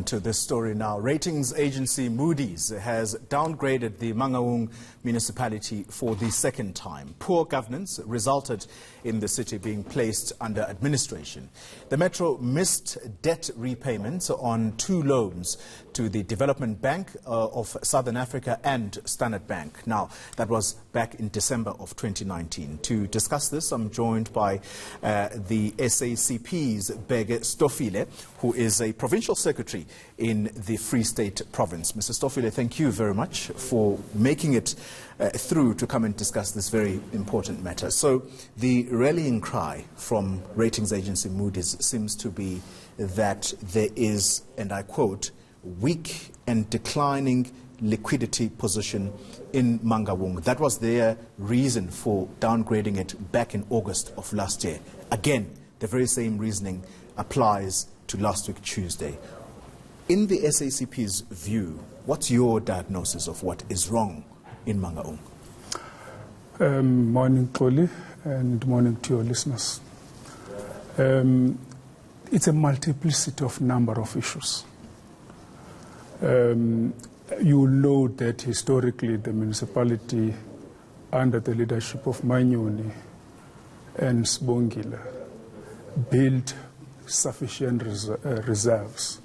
to this story now. Ratings agency Moody's has downgraded the Mangaung municipality for the second time. Poor governance resulted in the city being placed under administration. The metro missed debt repayments on 2 loans to the Development Bank of Southern Africa and Standard Bank. Now, that was back in December of 2019. To discuss this, I'm joined by the SACP's Bege Stofile, who is a provincial secretary in the Free State province. Mr. Stofile, thank you very much for making it through to come and discuss this very important matter. So the rallying cry from ratings agency Moody's seems to be that there is, and I quote, weak and declining liquidity position in Mangaung. That was their reason for downgrading it back in August of last year. Again, the very same reasoning applies to last week Tuesday. In the SACP's view, what's your diagnosis of what is wrong in Mangaung? Morning, Koli, and morning to your listeners. It's a multiplicity of number of issues. You know that historically the municipality, under the leadership of Manyoni and Sbongile, built sufficient reserves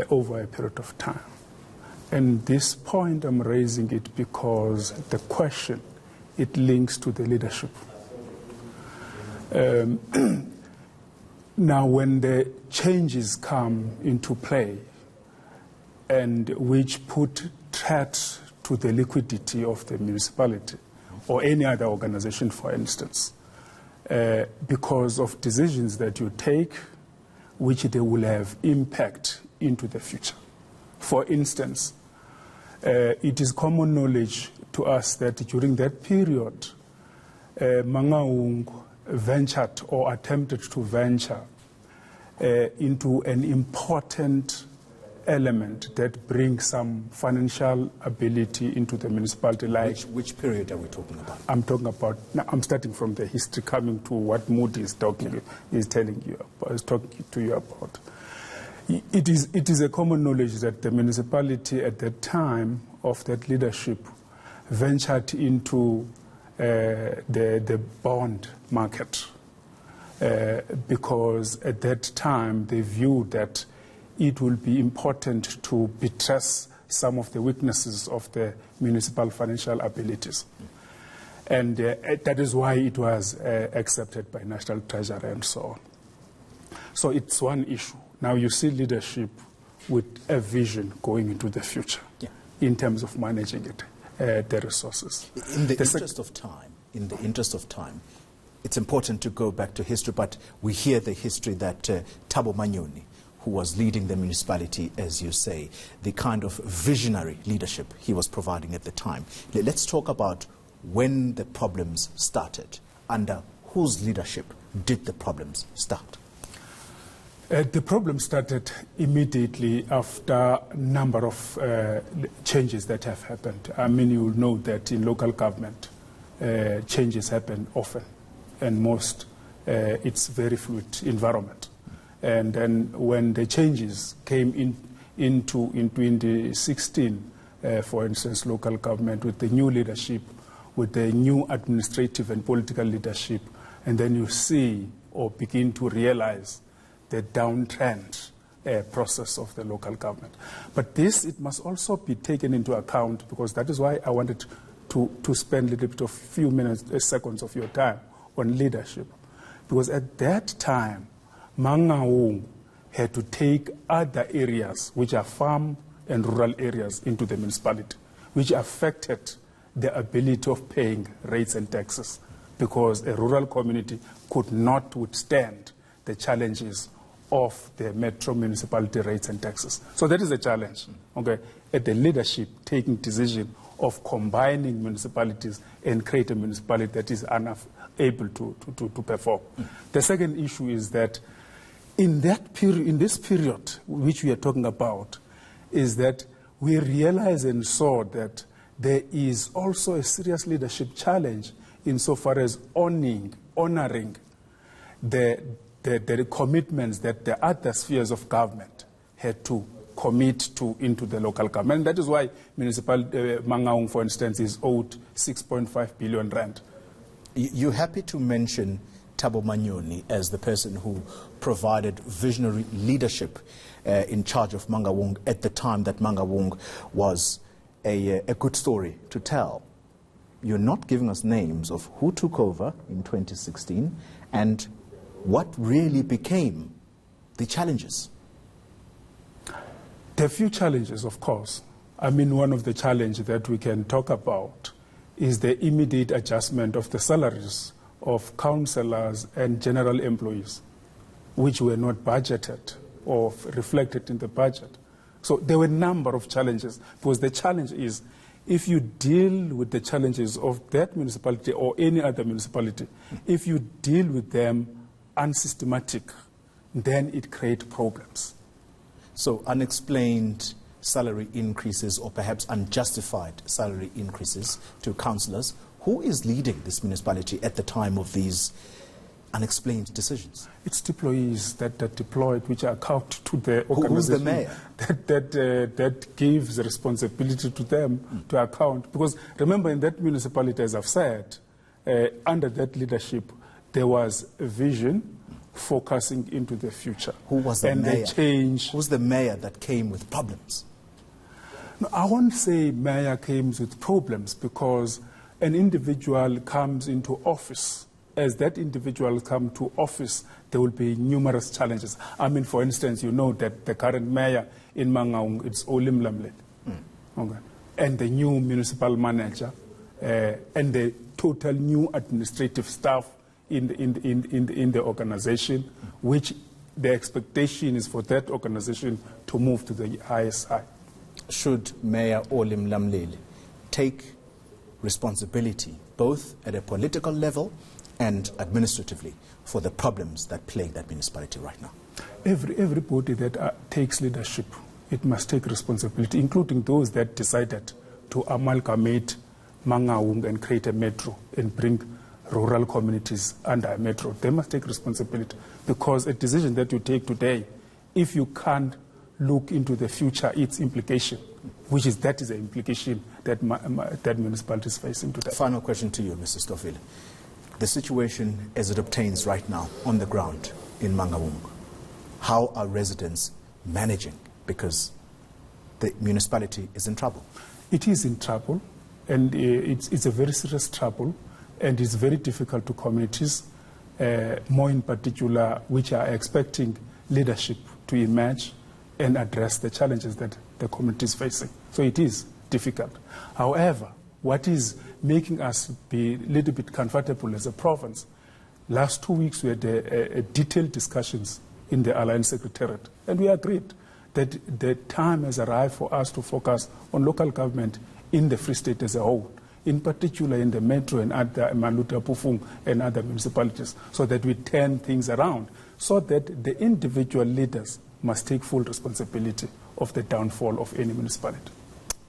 over a period of time. And this point I'm raising it because the question, it links to the leadership. Now, when the changes come into play, and which put threat to the liquidity of the municipality or any other organization, for instance, because of decisions that you take, which they will have impact into the future. For instance, it is common knowledge to us that during that period, Mangaung ventured or attempted to venture into an important element that brings some financial ability into the municipality. Like which period are we talking about? I'm starting from the history, coming to what Moody is talking to you about. It is a common knowledge that the municipality at that time of that leadership ventured into the bond market because at that time they viewed that it will be important to buttress some of the weaknesses of the municipal financial abilities. And that is why it was accepted by National Treasury and so on. So it's one issue. Now you see leadership with a vision going into the future in terms of managing it, the resources. In the interest of time, it's important to go back to history, but we hear the history that Thabo Manyoni, who was leading the municipality, as you say, the kind of visionary leadership he was providing at the time. Let's talk about when the problems started. Under whose leadership did the problems start? The problem started immediately after a number of changes that have happened. I mean, you know that in local government, changes happen often, and most, it's very fluid environment. And then when the changes came in 2016, for instance, local government with the new leadership, with the new administrative and political leadership, and then you see or begin to realize the downtrend process of the local government. But this, it must also be taken into account, because that is why I wanted to spend a little bit of few minutes, seconds of your time on leadership. Because at that time, Mangaung had to take other areas, which are farm and rural areas, into the municipality, which affected the ability of paying rates and taxes, because a rural community could not withstand the challenges of the metro municipality rates and taxes. So that is a challenge, okay, at the leadership taking decision of combining municipalities and create a municipality that is able to perform. The second issue is that in this period which we are talking about, is that we realize and saw that there is also a serious leadership challenge insofar as honoring the commitments that the other spheres of government had to commit to into the local government. And that is why Mangaung, for instance, is owed 6.5 billion rand. You're happy to mention Thabo Manyoni as the person who provided visionary leadership in charge of Mangaung at the time that Mangaung was a good story to tell. You're not giving us names of who took over in 2016 and what really became the challenges. There are few challenges, of course. I mean, one of the challenges that we can talk about is the immediate adjustment of the salaries of councillors and general employees, which were not budgeted or reflected in the budget. So there were a number of challenges, because the challenge is, if you deal with the challenges of that municipality or any other municipality, if you deal with them unsystematic, then it creates problems. So unexplained salary increases or perhaps unjustified salary increases to councillors. Who is leading this municipality at the time of these unexplained decisions? It's employees that are deployed, which are account to the organization. Who's the mayor? That gives the responsibility to them to account. Because remember, in that municipality, as I've said, under that leadership, there was a vision focusing into the future. Who was the mayor? Who's the mayor that came with problems? No, I won't say mayor came with problems, because an individual comes into office. As that individual comes to office, there will be numerous challenges. I mean, for instance, you know that the current mayor in Mangaung, it's Olim Lamlet. Okay. And the new municipal manager, and the total new administrative staff in the organization, which the expectation is for that organization to move to the highest high. Should Mayor Olim Lamlele take responsibility both at a political level and administratively for the problems that plague that municipality right now? Everybody that takes leadership, it must take responsibility, including those that decided to amalgamate Mangaung and create a metro and bring rural communities under a metro. They must take responsibility, because a decision that you take today, if you can't look into the future, its implication, that is the implication that that municipality is facing today. Final question to you, Mr. Stofile. The situation as it obtains right now on the ground in Mangaung, how are residents managing? Because the municipality is in trouble. It is in trouble, and it's a very serious trouble, and it's very difficult to communities, more in particular, which are expecting leadership to emerge and address the challenges that the community is facing. So it is difficult. However, what is making us be a little bit comfortable as a province, last 2 weeks we had a detailed discussions in the Alliance Secretariat, and we agreed that the time has arrived for us to focus on local government in the Free State as a whole, in particular in the Metro and other Maluta, Pufung and other municipalities, so that we turn things around, so that the individual leaders must take full responsibility of the downfall of any municipality.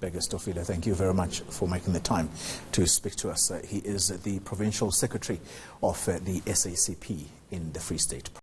Beggar Stofile, thank you very much for making the time to speak to us. He is the Provincial Secretary of the SACP in the Free State.